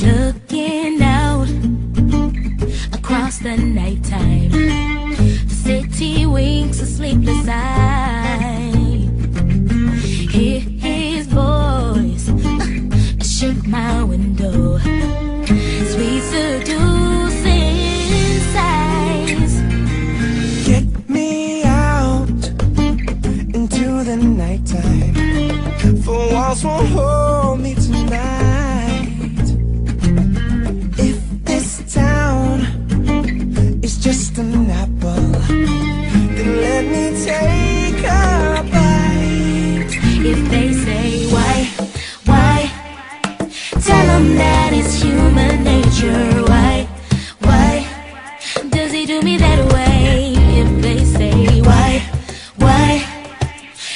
Looking out across the nighttime, the city winks a sleepless eye. Hear his voice shake my window, sweet seducing sighs. Get me out into the nighttime, for walls won't hold me tonight. If this town is just an apple, then let me take a bite. If they say why, tell them that it's human nature. Why does he do me that way? If they say why,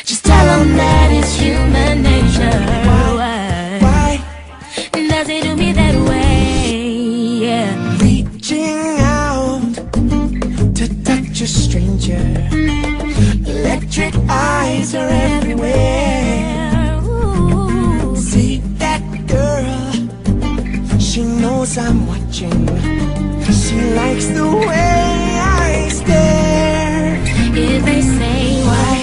just tell them that it's human nature. Why does he do me that way? Yeah. Reaching out to touch a stranger, electric eyes are everywhere. Ooh. See that girl, she knows I'm watching. She likes the way I stare. If they say why,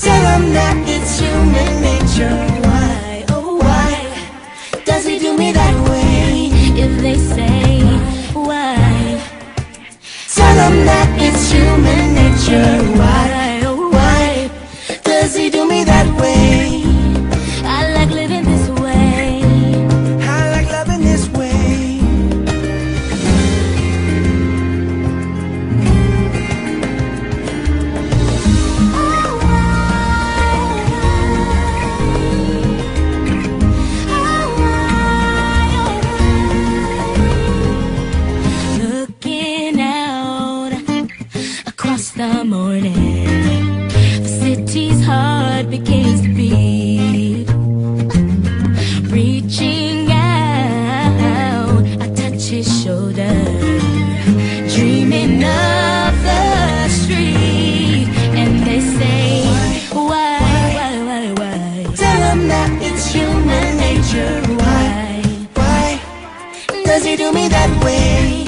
Tell them that it's human nature. why, oh why Does he do me that way? if they say why, Tell them that it's human nature. why, oh Why does he do me that way? I like living this way. I like loving this way. Looking out across the morning, the city's heart begins to beat. Reaching out, I touch his shoulder, dreaming of the street. And they say why Tell them that it's human nature. why Why does he do me that way?